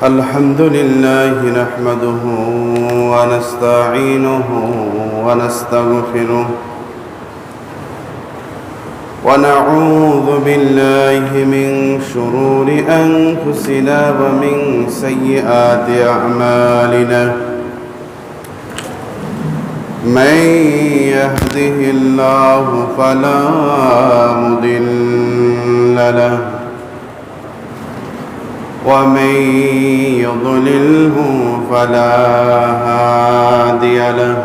الحمد لله نحمده ونستعينه ونستغفره ونعوذ بالله من شرور أنفسنا ومن سيئات أعمالنا من يهده الله فلا مضل له ومن يضلله فلا هادي له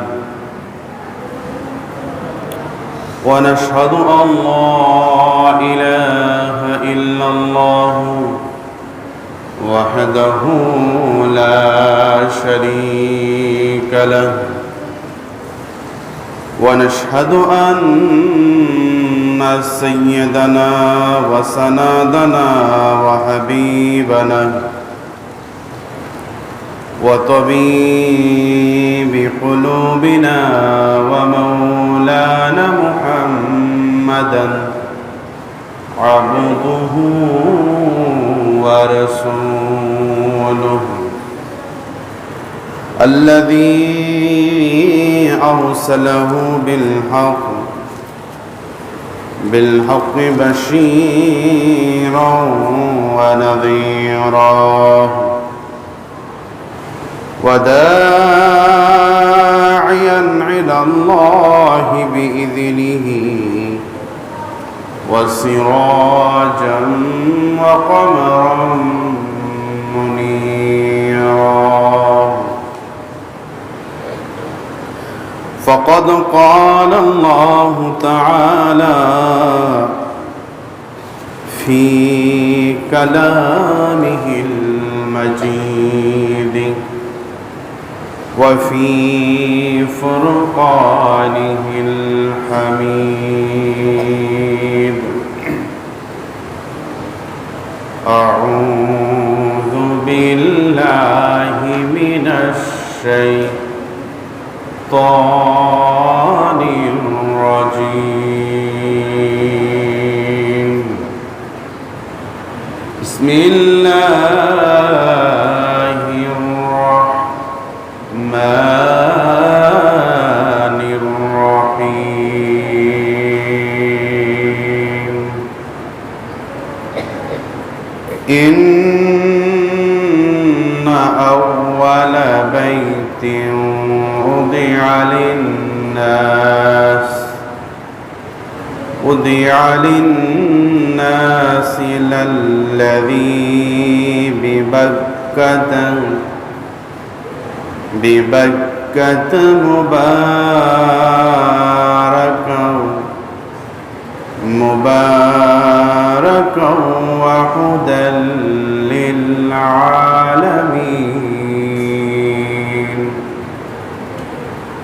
ونشهد أن لا إله إلا الله وحده لا شريك له ونشهد أن سيدنا وسندنا وحبيبنا وطبيب قلوبنا ومولانا محمدا عبده ورسوله الذي أرسله بالحق بشيرا ونذيرا وداعيا إلى الله بإذنه وسراجا وقمرا منيرا فقد قال الله تعالى في كلامه المجيد وفي فرقانه الحميد أعوذ بالله من الشيطان الرجيم بسم الله الرحمن الرحيم إن أول بيت وضع للناس للذي ببكة مباركا وهدى للعالمين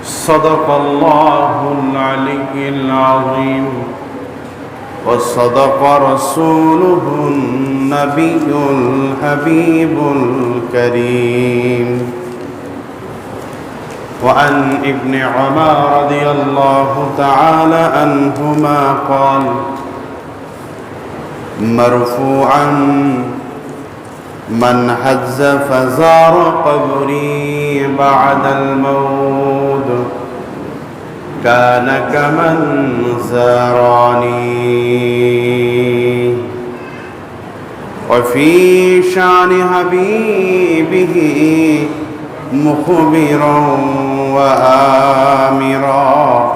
صدق الله العلي العظيم وصدق رسوله النبي الحبيب الكريم وعن ابن عمر رضي الله تعالى عنهما قال مرفوعا من حج فزار قبري بعد الموت كان كمن زارني وفي شان حبيبه مخبرا وآمرا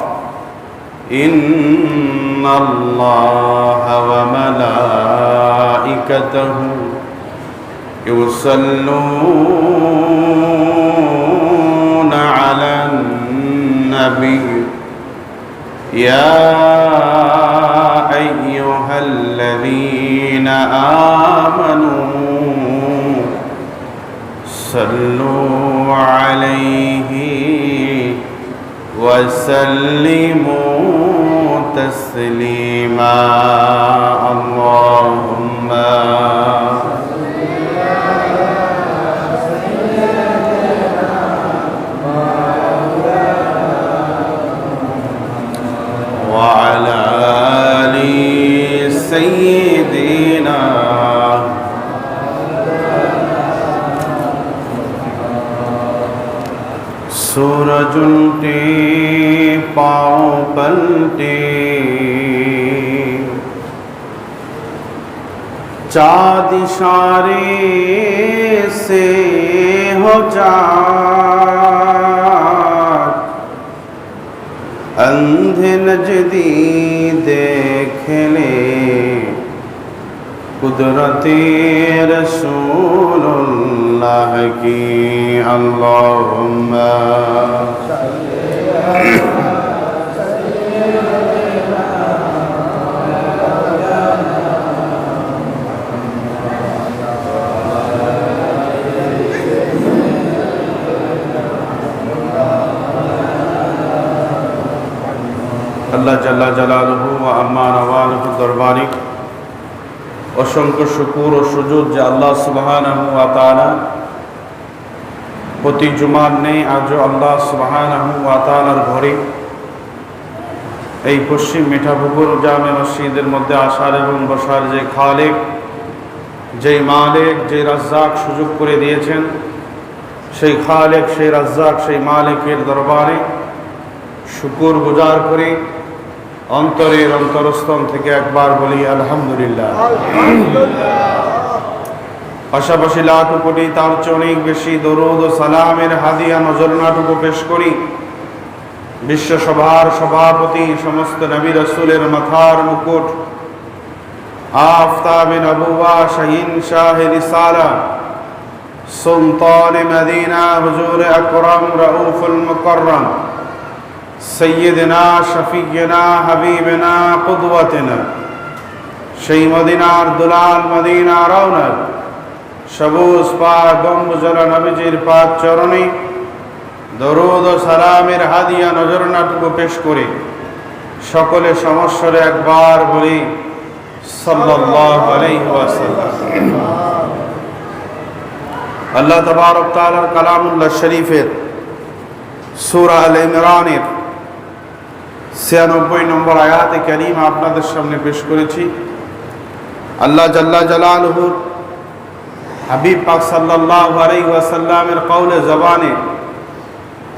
إن الله وملائكته يصلون على النبي يا أيها الذين آمنوا صلوا عليه وسلموا تسليما اللهم وعلى آل سيدنا सूरज उल्टे पाँव पलटे, चाँद इशारे से हो चाँद, अंधे नजदी देख ले कुदरते रसूलुल्लाह की। अल्लाहुम्मा আল্লাহ জাল্লা জালালুহু ওয়া আম্মা নওয়ালুহু দরবারে অসংখ্য শুকর ও সুজুদ যে আল্লাহ সুবহানাহু ওয়া তাআলা প্রতি জুমার নেই আজও আল্লাহ সুবহানাহু ওয়া তাআলার ঘরে এই পশ্চিম মিঠাপুকুর জামে মসজিদের মধ্যে আসার এবং বসার যে খালেক, যেই মালিক, যে রাজ্জাক সুযোগ করে দিয়েছেন, সেই খালেক, সেই রাজ্জাক, সেই মালিকের দরবারে শুকর গুজার করে অন্তরের অন্তরস্থল থেকে একবার বলি আলহামদুলিল্লাহ। পাশাপাশি লাখো কোটি তার চেয়ে অনেক বেশি দরুদ ও সালামের হাদিয়া নজরানাটুকু পেশ করি বিশ্বসভার সভাপতি, সমস্ত নবী রাসূলের মাথার মুকুট, আফতাবে নবুয়া, শাহীন শাহে রিসালা, সুলতান মদিনা, হুজুর আকরাম রাউফুল মুকাররম, সৈয়দনা শফিয়না হাবিবনা কুদওয়াতনা, সেই মদিনার দুলাল, মদিনা রওনক, সবুজ পাক গম্বুজলা নবীজির পাক চরণে দরুদ ও সালামের হাদিয়া নজরানাটুকু পেশ করে সকলে সমস্বরে একবার বলি সাল্লাল্লাহু আলাইহি ওয়াসাল্লাম। আল্লাহ তাবারক তাআলার কালামুল্লাহ শরীফের সূরা আল ইমরানের 96 নম্বর আয়াতে কারিমা আপনাদের সামনে পেশ করেছি। আল্লাহ জাল্লা জালালুহু হাবিব পাক সাল্লাল্লাহু আলাইহি ওয়াসাল্লামের কওলে জবানে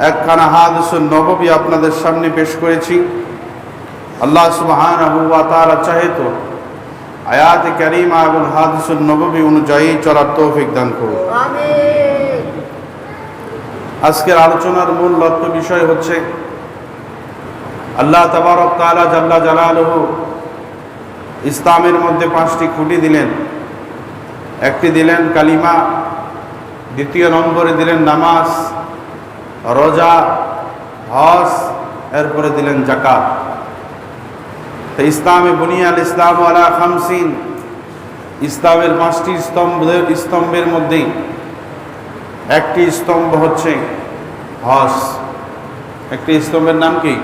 একখানা হাদিসুন নববী আপনাদের সামনে পেশ করেছি। আল্লাহ সুবহানাহু ওয়া তাআলা চাহে তো আয়াতে কারিমা এবং হাদিসুন নববী অনুযায়ী চলার তৌফিক দান করুন, আমিন। আজকের আলোচনার মূল লক্ষ্য বিষয় হচ্ছে আল্লাহ তাবারক তাআলা জাল্লা জালালুহু ইসলামের মধ্যে 5টি খুঁটি দিলেন। একটি দিলেন কালিমা, দ্বিতীয় নম্বরে দিলেন নামাজ, রোজা, হজ, এরপরে দিলেন যাকাত। তো ইসলামে বুনিয়াল ইসলাম আলা খামসিন, ইসলামের 5টি স্তম্ভের মধ্যে একটি স্তম্ভ হচ্ছে হজ। একটি স্তম্ভের নাম কি?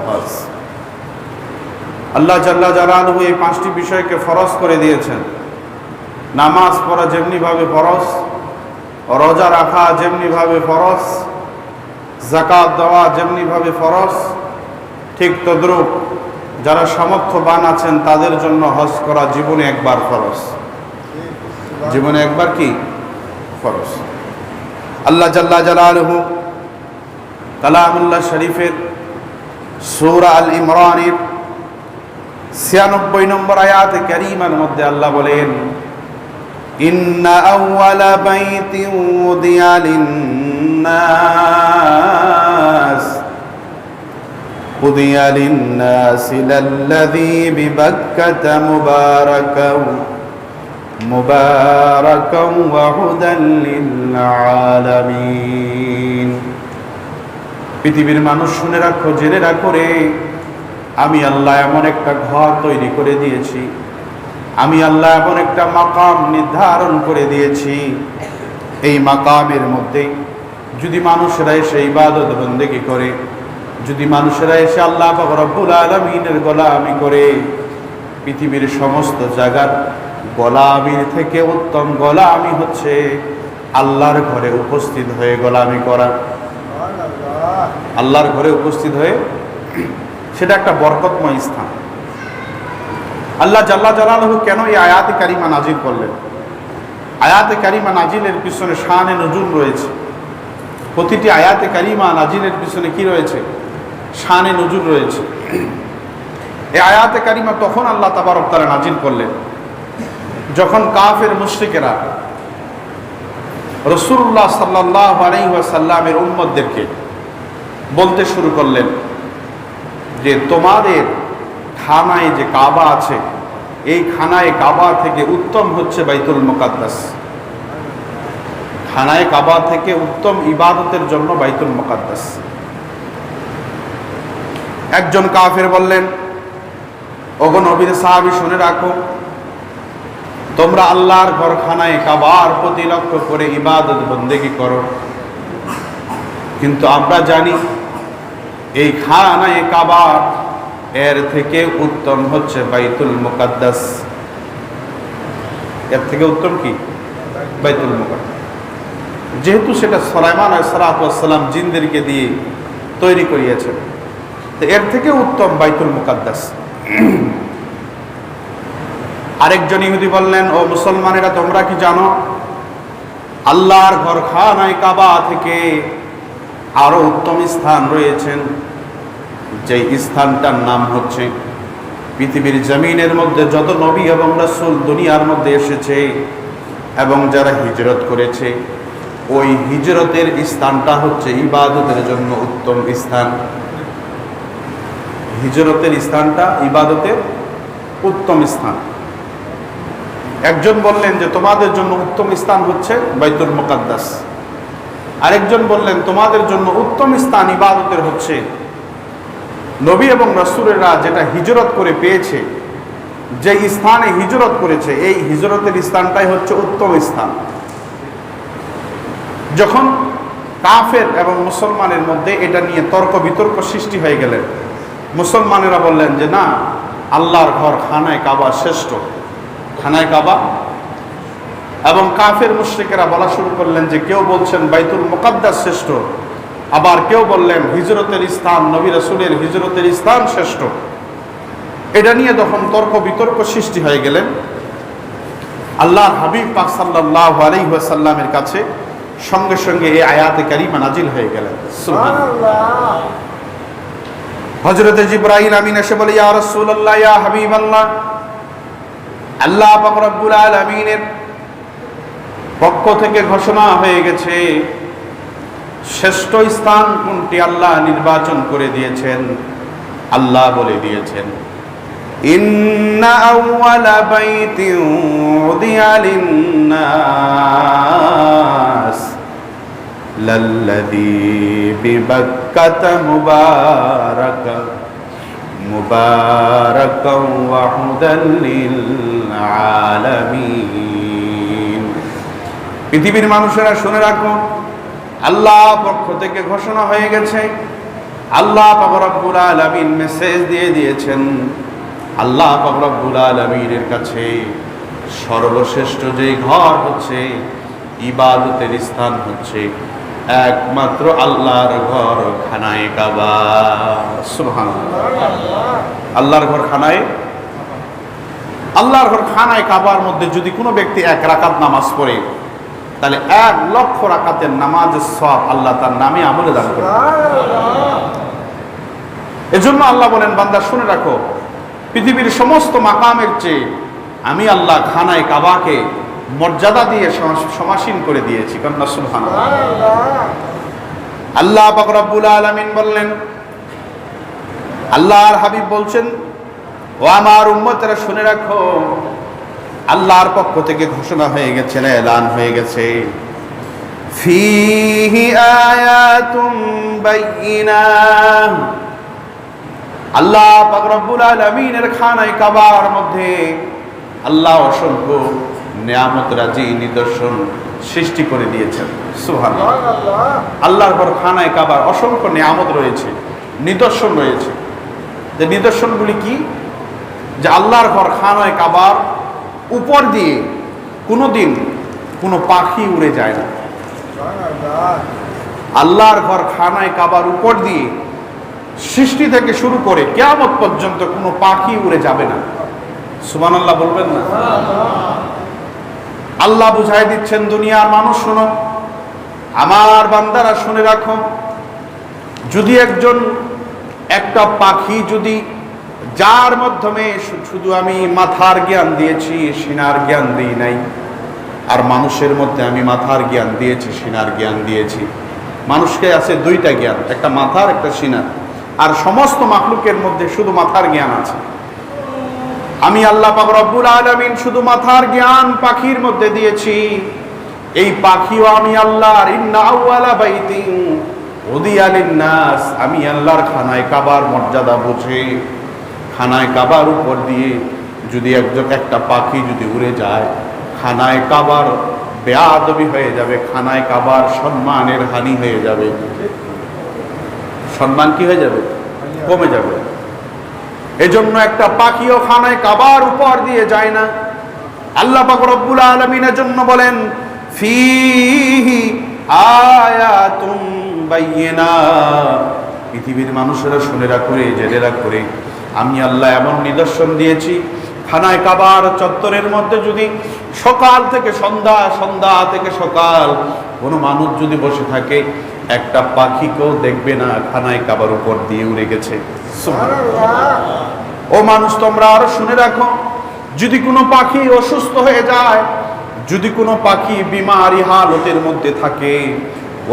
হজ। আল্লাহ জাল্লা জালালুহু এই 5টি বিষয়কে ফরজ করে দিয়েছেন। নামাজ পড়া যেমনি ভাবে ফরজ, রোজা রাখা যেমনি ভাবে ফরজ, যাকাত দেওয়া যেমনি ভাবে ফরজ, ঠিক তদ্রূপ যারা সামর্থ্যবান আছেন তাদের জন্য হজ করা জীবনে একবার ফরজ। জীবনে একবার কি? ফরজ। আল্লাহ জাল্লা জালালুহু কালামুল্লাহ শরীফের সূরা আল ইমরানের 96 নম্বর আয়াতে কারিমার মধ্যে আল্লাহ বলেন, ইন্না আউওয়ালা বাইতিন উদিয়া লিন্নাস লাল্লাযী বিবাক্কাতা মুবারাকান ওয়া হুদাল লিল আলামিন। পৃথিবীর মানুষ শুনে রাখো, জেনে রাখো রে, আমি আল্লাহ এমন একটা ঘর তৈরি করে দিয়েছি, আমি আল্লাহ এমন একটা মাকাম নির্ধারণ করে দিয়েছি। এই মাকামের মধ্যে যদি মানুষেরা এসে ইবাদত বন্দেগি করে, যদি মানুষেরা এসে আল্লাহ পাক রব্বুল আলামিনের গোলামি করে, পৃথিবীর সমস্ত জায়গার গোলামির থেকে উত্তম গোলামি হচ্ছে আল্লাহর ঘরে উপস্থিত হয়ে গোলামি করা। আল্লাহর ঘরে উপস্থিত হয়ে, সেটা একটা বরকতময় স্থান। আল্লাহ জাল্লা জালালুহু কেন এই আয়াতে কারিমা নাজিল করলেন? আয়াতে কারিমা নাজিলের পিছনে শানে নুজুল রয়েছে। প্রতিটি আয়াতে কারিমা নাজিলের পিছনে কি রয়েছে? শানে নজুর রয়েছে। এই আয়াতে কারিমা তখন আল্লাহ তাবারক তাআলা নাজিল করলেন যখন কাফের মুশরিকেরা রাসূলুল্লাহ সাল্লাল্লাহু আলাইহি ওয়াসাল্লামের উম্মতদেরকে বলতে শুরু করলেন যে তোমাদের খানায় যে কাবা আছে, এই খানায় কাবা থেকে উত্তম হচ্ছে বাইতুল মুকাদ্দাস। খানায় কাবা থেকে উত্তম ইবাদতের জন্য বাইতুল মুকাদ্দাস। একজন কাফের বললেন, ওগো নবীর সাহাবী শুনে রাখো, তোমরা আল্লাহর ঘর খানায় কাবার প্রতি লক্ষ্য করে ইবাদত বন্দেগী করো, কিন্তু আমরা জানি এই খানায় কাবা এর থেকে উত্তম হচ্ছে বাইতুল মুকাদ্দাস। এর থেকে উত্তম কি? বাইতুল মুকাদ্দাস। যেহেতু সেটা সুলাইমান আলাইহিস সালাম জিনদেরকে দিয়ে তৈরি করিয়েছেন, তো এর থেকে উত্তম বাইতুল মুকাদ্দাস। আরেকজন ইহুদি বললেন, ও মুসলমানেরা, তোমরা কি জানো আল্লাহর ঘর খানায় কাবা থেকে আরো উত্তম স্থান রয়েছেন, যে স্থানটার নাম হচ্ছে পৃথিবীর জমিনের মধ্যে যত নবী এবং রাসূল দুনিয়ার মধ্যে এসেছে এবং যারা হিজরত করেছে, ওই হিজরতের স্থানটা হচ্ছে ইবাদতের জন্য উত্তম স্থান। হিজরতের স্থানটা ইবাদতের উত্তম স্থান। একজন বললেন যে তোমাদের জন্য উত্তম স্থান হচ্ছে বাইতুল মুকাদ্দাস, আরেকজন বললেন তোমাদের জন্য উত্তম স্থান ইবাদতের হচ্ছে নবী এবং রাসূলেরা যেটা হিজরত করে পেয়েছে, যে স্থানে হিজরত করেছে, এই হিজরতের স্থানটাই হচ্ছে উত্তম স্থান। যখন কাফের এবং মুসলমানের মধ্যে এটা নিয়ে তর্ক বিতর্ক সৃষ্টি হয়ে গেলেন, মুসলমানেরা বললেন যে না, আল্লাহর ঘর খানায় কাবা শ্রেষ্ঠ, খানায় কাবা। এবং কাফের মুশরিকেরা বলা শুরু করলেন যে কেউ বলছেন বাইতুল মুকাদ্দাস শ্রেষ্ঠ, আবার কেউ বললেন হিজরতের স্থান, নবী রাসূলের হিজরতের স্থান শ্রেষ্ঠ। এটা নিয়ে যখন তর্ক বিতর্ক সৃষ্টি হয়ে গেলেন, আল্লাহর হাবিব পাক সাল্লাল্লাহু আলাইহি ওয়াসাল্লামের কাছে সঙ্গে সঙ্গে এই আয়াতে কারিমা নাজিল হয়ে গেলেন। সুবহানাল্লাহ। হযরতে জিবরাইল আমিন এসে বলে, ইয়া রাসূলুল্লাহ, ইয়া হাবিবাল্লাহ, আল্লাহ পাক রব্বুল আলামিনের পক্ষ থেকে ঘোষণা হয়ে গেছে শ্রেষ্ঠ স্থান কোনটি আল্লাহ নির্বাচন করে দিয়েছেন। আল্লাহ বলে দিয়েছেন, ইন্না আউওয়ালা বাইতিন উদিয়া লিন-নাস লাল্লাযী বিবাক্কাতা মুবারাকান ওয়া হুদাল লিল আলামিন। পৃথিবীর মানুষেরা শুনে রাখো, আল্লাহ পক্ষ থেকে ঘোষণা হয়ে গেছে, আল্লাহ পাক রব্বুল আলামিন মেসেজ দিয়ে দিয়েছেন, আল্লাহ পাক রব্বুল আলামিনের কাছে সর্বশ্রেষ্ঠ যে ঘর হচ্ছে, ইবাদতের স্থান হচ্ছে একমাত্র আল্লাহর ঘর খানায়ে কাবা। সুবহানাল্লাহ। আল্লাহর ঘর খানায়ে, আল্লাহর ঘর খানায়ে কাবার মধ্যে যদি কোনো ব্যক্তি এক রাকাত নামাজ পড়ে, তাহলে 1,00,000 রাকাতের নামাজের সওয়াব আল্লাহ তার নামে আমলে দান করবেন। এজন্য আল্লাহ বলেন, বান্দা শুনে রাখো, পৃথিবীর সমস্ত মাকামের চেয়ে আমি আল্লাহ খানায়ে কাবাকে মর্যাদা দিয়ে সমাসীন করে দিয়েছি। কন্যা সুবহানাল্লাহ। আল্লাহ পাক রব্বুল আলামিন বললেন, আল্লাহর হাবিব বলছেন, ও আমার উম্মতেরা শুনে রাখো, আল্লাহর পক্ষ থেকে ঘোষণা হয়ে গেছে, এলান হয়ে গেছে, ফীহি আয়াতুম বাইয়িনাহ। আল্লাহ পাক রব্বুল আলামিনের খানায়ে কাবার মধ্যে আল্লাহ অসংখ্য নিয়ামত রাজি নিদর্শন সৃষ্টি করে দিয়েছেন। সুবহানাল্লাহ। আল্লাহর ঘর খানায়ে কাবার অসংখ্য নিয়ামত রয়েছে, নিদর্শন রয়েছে। যে নিদর্শনগুলি কি? যে আল্লাহর ঘর খানায়ে কাবার উপর দিয়ে কোনোদিন কোনো পাখি উড়ে যায় না। আল্লাহর ঘর খানায়ে কাবার উপর দিয়ে সৃষ্টি থেকে শুরু করে কিয়ামত পর্যন্ত কোনো পাখি উড়ে যাবে না। সুবহানাল্লাহ বলবেন না? আল্লাহ বুঝাই দিচ্ছেন, দুনিয়ার মানুষ শোনো, আমার বান্দারা শুনে রাখো, যদি একটা পাখি যদি, যার মাধ্যমে শুধু আমি মাথার জ্ঞান দিয়েছি, সিনার জ্ঞান দিই নাই, আর মানুষের মধ্যে আমি মাথার জ্ঞান দিয়েছি, সিনার জ্ঞান দিয়েছি। মানুষকে আছে দুইটা জ্ঞান, একটা মাথার একটা সিনার, আর সমস্ত মাখলুকের মধ্যে শুধু মাথার জ্ঞান আছে। আমি আল্লাহ পাক রব্বুল আলামিন শুধু মাথার জ্ঞান পাখির মধ্যে দিয়েছি। এই পাখিও আমি আল্লাহর, ইন্না আউয়ালা বাইতিন উদিয়া লিন-নাস, আমি আল্লাহর খানায় কাবার মর্যাদা বুঝে, খানায় কাবার উপর দিয়ে যদি একটা পাখি যদি উড়ে যায়, খানায় কাবার বেয়াদবি হয়ে যাবে, খানায় কাবার সম্মানের হানি হয়ে যাবে। সম্মান কি হয়ে যাবে? কমে যাবে। এজন্য একটা পাখিও খানায় কাবার উপর দিয়ে যায় না। আল্লাহ পাক রব্বুল আলামিনের জন্য বলেন, ফীহি আয়াতুম বাইয়িনাত, পৃথিবীর মানুষেরা শুনে রাখে, জেনে রাখে, আমি আল্লাহ এমন নিদর্শন দিয়েছি, খানায় কাবার চত্বরের মধ্যে যদি সকাল থেকে সন্ধ্যা, সন্ধ্যা থেকে সকাল কোনো মানুষ যদি বসে থাকে, একটা পাখিকেও দেখবে না খানায় কাবার উপর দিয়ে উড়ে গেছে। ও মানুষ, তোমরা আরো শুনে রাখো, যদি কোনো পাখি অসুস্থ হয়ে যায়, যদি কোনো পাখি বিমারি হালতের মধ্যে থাকে,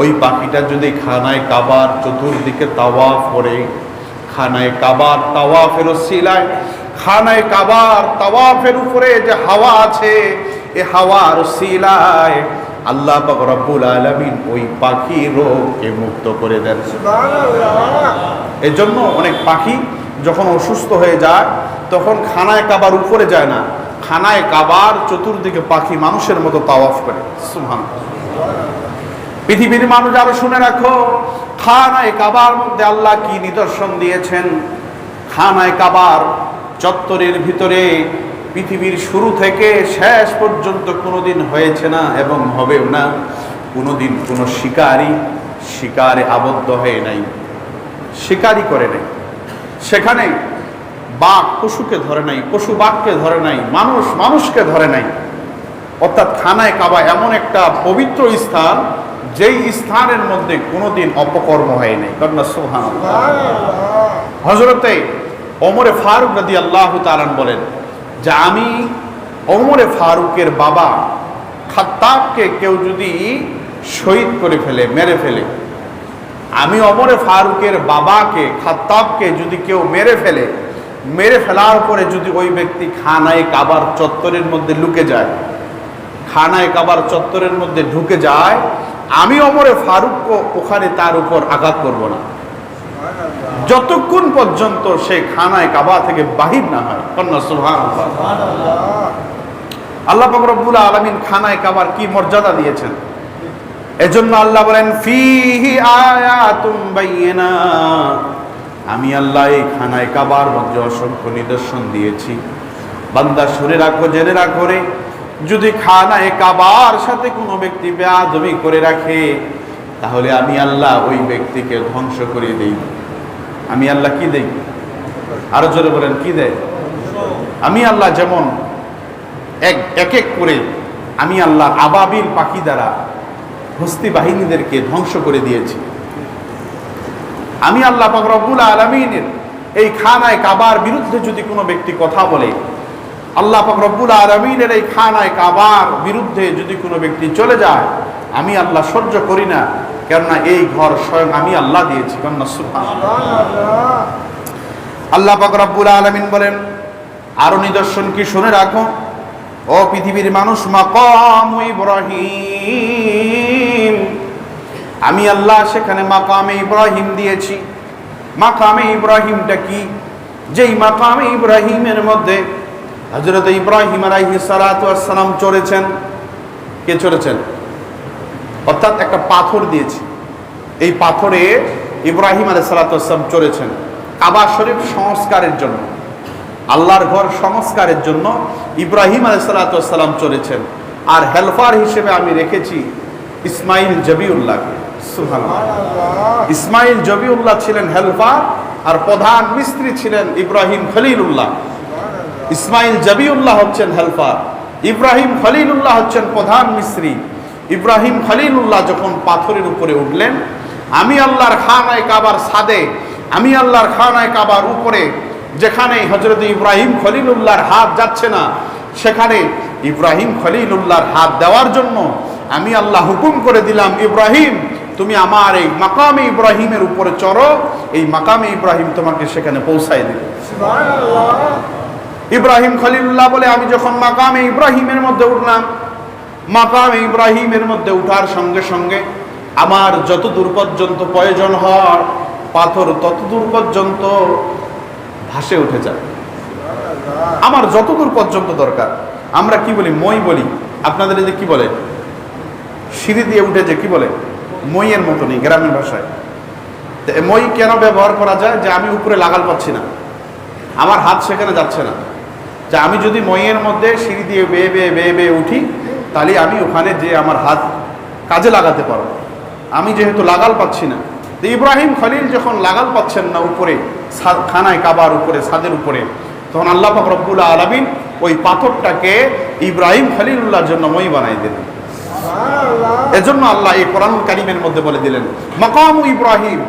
ওই পাখিটা যদি খানায় কাবার চতুর্দিকে তাওয়াফ করে, খানায় কাবার তাওয়াফের ওসিলায়, খানায় কাবার তাওয়াফের উপরে যে হাওয়া আছে, এই হাওয়ার ওসিলায় আল্লাহ পাক রব্বুল আলামিন ওই পাখির রোগকে মুক্ত করে দেন। সুবহানাল্লাহ। এজন্য অনেক পাখি যখন অসুস্থ হয়ে যায়, তখন খানায় কাবার উপরে যায় না, খানায় কাবার চতুর্দিকে পাখি মানুষের মতো তাওয়াফ করে। সুবহানাল্লাহ। পৃথিবীর মানুষ আরো শুনে রাখো, খানায় কাবার মধ্যে আল্লাহ কি নিদর্শন দিয়েছেন। খানায় কাবার চত্বরের ভিতরে পৃথিবীর শুরু থেকে শেষ পর্যন্ত কোনোদিন হয়েছে না এবং হবেও না, কোনোদিন কোনো শিকারে আবদ্ধ হয়ে নাই, শিকারি করে নাই। সেখানে বাঘ পশুকে ধরে নাই, পশু বাঘকে ধরে নাই, মানুষ মানুষকে ধরে নাই। অর্থাৎ খানায় কাবা এমন একটা পবিত্র স্থান, যেই স্থানের মধ্যে কোনোদিন অপকর্ম হয় নাই। সুবহানাল্লাহ। হযরতে ওমরে ফারুক রাদিয়াল্লাহু তাআলা বলেন যে, আমি ওমরে ফারুকের বাবা খাত্তাবকে কেউ যদি শহীদ করে ফেলে, মেরে ফেলে, আমি ওমরে ফারুকের বাবাকে খাত্তাবকে যদি কেউ মেরে ফেলার পরে যদি ওই ব্যক্তি খানায় কাবার চত্বরের মধ্যে লুকে যায়, খানায় কাবার চত্বরের মধ্যে ঢুকে যায়, আমি ওমরে ফারুককে ওখানে তার উপর আঘাত করব না, যতক্ষণ পর্যন্ত সে খানায় কাবা থেকে বাহির না হয়। সুবহানাল্লাহ। আল্লাহ পাক রব্বুল আলামিন খানায় কাবার কি মর্যাদা দিয়েছেন। এজন্য আল্লাহ বলেন, ফীহি আয়াতুম বাইয়িনাত, আমি আল্লাহ এই খানায় কাবার মধ্যে অসংখ্য নিদর্শন দিয়েছি। বান্দা শুনে রাখো, জেনে রাখো রে, যদি খানায় কাবার সাথে কোনো ব্যক্তি বেয়াদবি করে রাখে, তাহলে আমি আল্লাহ ওই ব্যক্তিকে ধ্বংস করে দেই। আমি আল্লাহ কি দেই? আরো জোরে বলেন, কি দেয়? আমি আল্লাহ যেমন এক এক করে আমি আল্লাহ আবাবিল পাখি দ্বারা হস্তি বাহিনীদেরকে ধ্বংস করে দিয়েছি। আমি আল্লাহ পাক রব্বুল আলামিনের এই খানায় কাবার বিরুদ্ধে যদি কোনো ব্যক্তি কথা বলে, আল্লাহ পাক রব্বুল আলামিনের এই খানায় কাবার বিরুদ্ধে যদি কোনো ব্যক্তি চলে যায়, আমি আল্লাহ সহ্য করি না, কেননা এই ঘর স্বয়ং আমি আল্লাহ দিয়েছি। সুবহানাল্লাহ। আল্লাহ পাক রব্বুল আলামিন বলেন, আরো নিদর্শন কি শুনে রাখো ও পৃথিবীর মানুষ, মাকাম ইব্রাহিম, আমি আল্লাহ সেখানে মাকামে ইব্রাহিম দিয়েছি। মাকামে ইব্রাহিমটা কি? যেই মাকামে ইব্রাহিমের মধ্যে হযরত ইব্রাহিম আলাইহিস সালাতু ওয়াস সালাম চড়েছেন। কে চড়েছেন? অর্থাৎ একটা পাথর দিয়েছি, এই পাথরে ইব্রাহিম আলাইহিস সালাতু ওয়াস সালাম চড়েছেন কাবা শরীফ সংস্কারের জন্য, আল্লাহর ঘর সংস্কারের জন্য ইব্রাহিম আলাইহিস সালাতু ওয়াস সালাম চড়েছেন। আর হেলফার হিসেবে আমি রেখেছি ইসমাইল জবিউল্লাহকে। সুবহানাল্লাহ। ইসমাইল জবিউল্লাহ ছিলেন হেলফার, আর প্রধান মিস্ত্রি ছিলেন ইব্রাহিম খলিলুল্লাহ। ইসমাইল জবিউল্লাহ হচ্ছেন হেলফার, ইব্রাহিম খলিলুল্লাহ হচ্ছেন প্রধান মিস্ত্রি। ইব্রাহিম খলিলুল্লাহ যখন পাথরের উপরে উঠলেন, আমি আল্লাহর খানায়ে কাবার ছাদে, আমি আল্লাহর খানায়ে কাবার উপরে যেখানে হযরত ইব্রাহিম খলিলুল্লাহর হাত যাচ্ছে না, সেখানে ইব্রাহিম খলিলুল্লাহর হাত দেওয়ার জন্য আমি আল্লাহ হুকুম করে দিলাম, ইব্রাহিম তুমি আমার এই মাকামে ইব্রাহিমের উপরে চড়ো, এই মাকামে ইব্রাহিম তোমাকে সেখানে পৌঁছায় দেবে। সুবহানাল্লাহ। ইব্রাহিম খলিলুল্লাহ বলে, আমি যখন মাকামে ইব্রাহিমের মধ্যে উঠলাম, মাকামে ইব্রাহিমের মধ্যে উঠার সঙ্গে সঙ্গে আমার যত দূর পর্যন্ত প্রয়োজন হয় পাথর তত দূর পর্যন্ত ভাসে উঠে যায়, আমার যত দূর পর্যন্ত দরকার। আমরা কি বলি? মই বলি। আপনাদের এই যে কি বলে, সিঁড়ি দিয়ে উঠে যে কি বলে, মইয়ের মতনই গ্রামের ভাষায়। মই কেন ব্যবহার করা যায়? যে আমি উপরে লাগাল পাচ্ছি না, আমার হাত সেখানে যাচ্ছে না, যে আমি যদি মইয়ের মধ্যে সিঁড়ি দিয়ে বেয়ে বেয়ে বেয়ে বেয়ে উঠি, তাহলে আমি ওখানে যে আমার হাত কাজে লাগাতে পারবো। আমি যেহেতু লাগাল পাচ্ছি না, তো ইব্রাহিম খলিল যখন লাগাল পাচ্ছেন না উপরে খানায় কাবার উপরে, ছাদের উপরে, তখন আল্লাহ পাক রব্বুল আলামিন ওই পাথরটাকে ইব্রাহিম খলিলুল্লাহর জন্য মই বানাই দিলেন। এজন্য আল্লাহ এই কোরআনুল কারীমের মধ্যে বলে দিলেন, মাকামু ইব্রাহিম,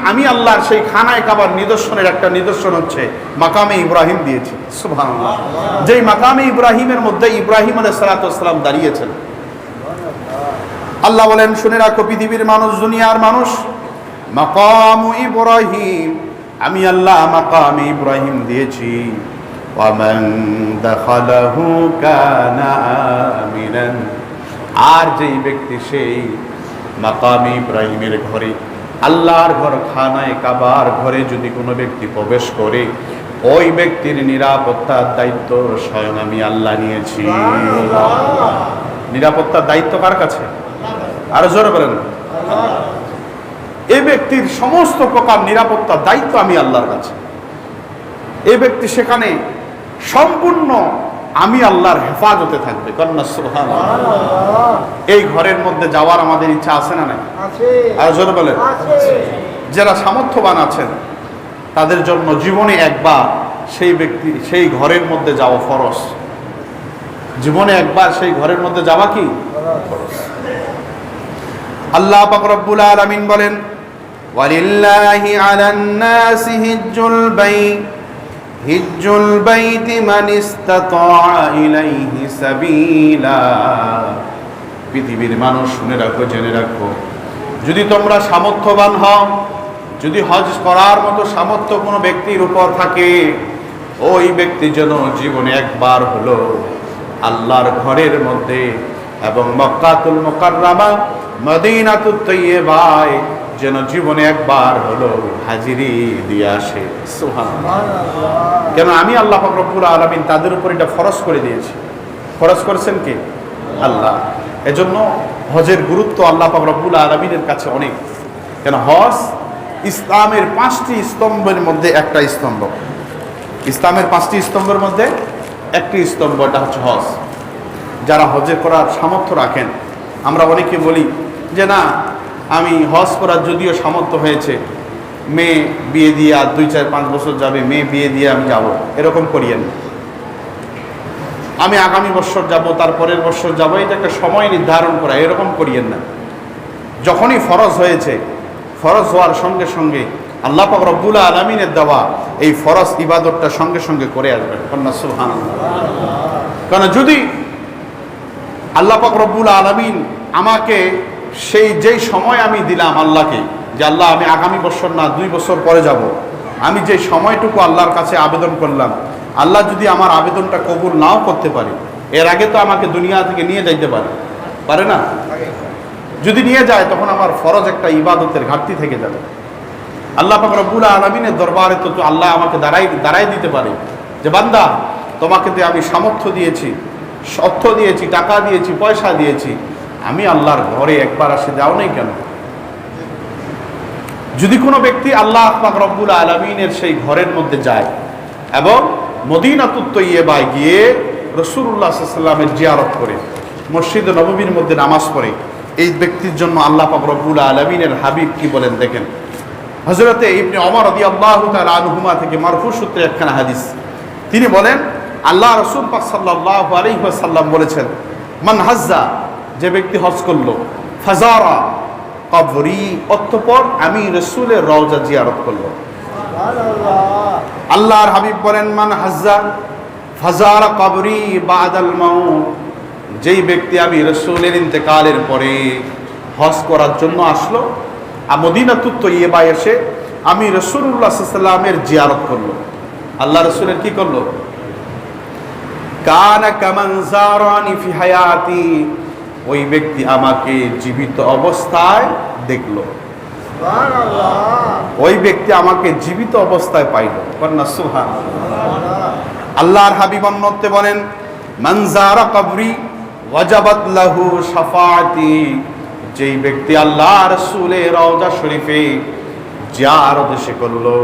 আমি আল্লাহর সেই খানায় কাবার নিদর্শনের একটা নিদর্শন হচ্ছে মাকামে ইব্রাহিম দিয়েছি। সুবহানাল্লাহ। যেই মাকামে ইব্রাহিমের মধ্যে ইব্রাহিম আলাইহিস সালাতু ওয়াস সালাম দাঁড়িয়েছেন। আল্লাহ বলেন, শুনে রাখো পৃথিবীর মানুষ, দুনিয়ার মানুষ, মাকামু ইব্রাহিম, আমি আল্লাহ মাকামে ইব্রাহিম দিয়েছি। ওয়ামান দাখালাহু কানা আমিনান, আর যেই ব্যক্তি সেই মাকামে ইব্রাহিমের ঘরে, আল্লাহর ঘর খানায়ে কাবার ঘরে যদি কোনো ব্যক্তি প্রবেশ করে, ওই ব্যক্তির নিরাপত্তার দায়িত্ব স্বয়ং আমি আল্লাহ নিয়েছি। নিরাপত্তার দায়িত্ব কার কাছে? আরো জোরে বলেন। এই ব্যক্তির সমস্ত প্রকার নিরাপত্তার দায়িত্ব আমি আল্লাহর কাছে। এই ব্যক্তি সেখানে সম্পূর্ণ আমি আল্লাহর হেফাজতে থাকবে। কন্যা সুবহানাল্লাহ। এই ঘরের মধ্যে যাওয়ার আমাদের ইচ্ছা আছে না নাই? আর জোরে বলেন। যারা সামর্থ্যবান আছেন তাদের জন্য জীবনে একবার সেই ব্যক্তি সেই ঘরের মধ্যে যাওয়া ফরজ। জীবনে একবার সেই ঘরের মধ্যে যাওয়া কি ফরজ। আল্লাহ পাক রব্বুল আলামিন বলেন, ওয়ালিল্লাহি আলান নাসি হিজ্জুল বাইতি মান ইসতাতা ইলাইহি সাবিলা। পৃথিবীর মানুষ শুনে রাখো, জেনে রাখো, যদি তোমরা সামর্থ্যবান হও, যদি হজ করার মতো সামর্থ্য কোনো ব্যক্তির উপর থাকে, ওই ব্যক্তি যেন জীবনে একবার হলো আল্লাহর ঘরের মধ্যে এবং মক্কাতুল মুকাররমা মদিনাতুত তাইয়্যিবায় যেন জীবনে একবার হলো হাজিরি দিয়ে আসে। সুবহানাল্লাহ। কেন? আমি আল্লাহ পাক রব্বুল আলামিন তাদের উপর এটা ফরজ করে দিয়েছি। ফরজ করেছেন কে? আল্লাহ। এজন্য হজের গুরুত্ব আল্লাহ পাক রব্বুল আলামিনের কাছে অনেক। কেন? হজ ইসলামের 5টি স্তম্ভের মধ্যে একটা স্তম্ভ। ইসলামের 5টি স্তম্ভের মধ্যে একটি স্তম্ভ, এটা হচ্ছে হজ। যারা হজে করার সামর্থ্য রাখেন, আমরা অনেকে বলি যে না, আমি হজ করার যদিও সামর্থ্য হয়েছে, মেয়ে বিয়ে দিয়ে আর 2-4-5 বছর যাবে, মেয়ে বিয়ে দিয়ে আমি যাব, এরকম করিয়েন। আমি আগামী বছর যাব, তার পরের বছর যাব, এটা একটা সময় নির্ধারণ করা, এরকম করিয়েন না। যখনই ফরজ হয়েছে, ফরজ হওয়ার সঙ্গে সঙ্গে আল্লাহ পাক রব্বুল আলামিনের দেওয়া এই ফরজ ইবাদতটা সঙ্গে সঙ্গে করে আসবেন। কন্যা সুবহানাল্লাহ। কারণ যদি আল্লাহ পাক রব্বুল আলামিন আমাকে যেই সময় আমি দিলাম আল্লাহকে, যে আল্লাহ আমি আগামী বছর না 2 বছর পরে যাব, আমি যে সময়টুকু আল্লাহর কাছে আবেদন করলাম, আল্লাহ যদি আমার আবেদনটা কবুল নাও করতে পারে, এর আগে তো আমাকে দুনিয়া থেকে নিয়ে যাইতে পারে না? যদি নিয়ে যায় তখন আমার ফরজ একটা ইবাদতের ঘাটতি থেকে যাবে। আল্লাহ পাক রব্বুল আলামিনের দরবারে তো আল্লাহ আমাকে দাঁড়াই দিতে পারে যে বান্দা, তোমাকে তো আমি সামর্থ্য দিয়েছি, অর্থ দিয়েছি, টাকা দিয়েছি, পয়সা দিয়েছি, আমি আল্লাহর ঘরে একবার আসে যাও নাই কেন? যদি কোনো ব্যক্তি আল্লাহ পাক রব্বুল আলামিনের সেই ঘরের মধ্যে যায় এবং মদিনাতুত তাইয়্যিবায় গিয়ে রাসূলুল্লাহ সাল্লাল্লাহু আলাইহি ওয়াসাল্লামের জিয়ারত করে, মসজিদে নববীর মধ্যে নামাজ পড়ে, এই ব্যক্তির জন্য আল্লাহ পাক রব্বুল আলামিনের হাবিব কি বলেন দেখেন। হযরতে ইবনে ওমর রাদিয়াল্লাহু তাআলা আনহুমা থেকে মারফু সূত্রে একখানা হাদিস, তিনি বলেন আল্লাহ রাসূল পাক সাল্লাল্লাহু আলাইহি ওয়াসাল্লাম বলেছেন, মান হাজ্জা, যে ব্যক্তি হজ করলো, ফাজারা কবরি, অতঃপর আমি রাসূলের রওজা জিয়ারত করলো। আল্লাহর হাবিব বলেন, মান হাজ্জা ফাজারা কবরি বাদাল মাউত, যেই ব্যক্তি আমি রাসূলের ইন্তেকালের পরে হজ করার জন্য আসলো, মদিনাতুত তৈয়্যিবায় এসে আমি রাসূলুল্লাহ সাল্লাল্লাহু আলাইহি ওয়াসাল্লামের জিয়ারত করলো। আল্লাহ রাসূলের কি করলো? কানা কামান জারানি ফি হায়াতি, ওই ব্যক্তি আমাকে জীবিত অবস্থায় দেখলো। সুবহানাল্লাহ। ওই ব্যক্তি আমাকে জীবিত অবস্থায় পাইল। কন্না সুবহানাল্লাহ। আল্লাহর হাবিব অন্যতে বলেন, মান জারা কবরি ওয়াজাবাত লাহু শাফাআতি, যেই ব্যক্তি আল্লাহ রাসূলের রওজা শরীফে জিয়ারত এসে করলো,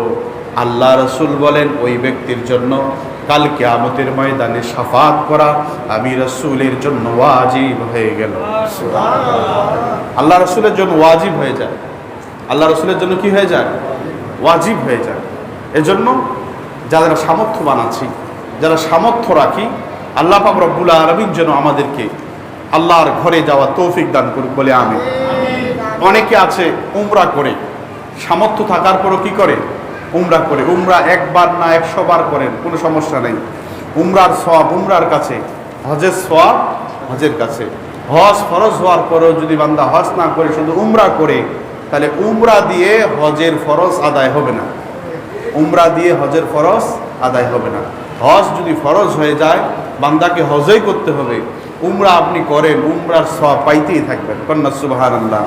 আল্লাহ রাসূল বলেন ওই ব্যক্তির জন্য কাল কিয়ামতের ময়দানে শাফাআত করা আমি রাসূলের জন্য ওয়াজিব হয়ে গেল। সুবহানাল্লাহ। আল্লাহ রাসূলের জন্য ওয়াজিব হয়ে যায়। আল্লাহ রাসূলের জন্য কি হয়ে যায়? ওয়াজিব হয়ে যায়। এজন্য যারা সামর্থ্যবান আছি, যারা সামর্থ্য রাখি, আল্লাহ পাক রব্বুল আলামিন যেন আমাদেরকে আল্লাহর ঘরে যাওয়া তৌফিক দান করুক বলে আমিন। অনেকে আছে উমরা করে, সামর্থ্য থাকার পরও কি করে? উমরা করে। উমরা একবার না 100 বার করেন, কোনো সমস্যা নেই। উমরার সওয়াব উমরার কাছে, হজের সওয়াব হজের কাছে। হজ ফরজ হওয়ার পরেও যদি বান্দা হজ না করে শুধু উমরা করে, তাহলে উমরা দিয়ে হজের ফরজ আদায় হবে না। উমরা দিয়ে হজের ফরজ আদায় হবে না। হজ যদি ফরজ হয়ে যায়, বান্দাকে হজই করতে হবে। উমরা আপনি করেন, উমরার সওয়াব পাইতেই থাকবেন। কন্না সুবহানাল্লাহ।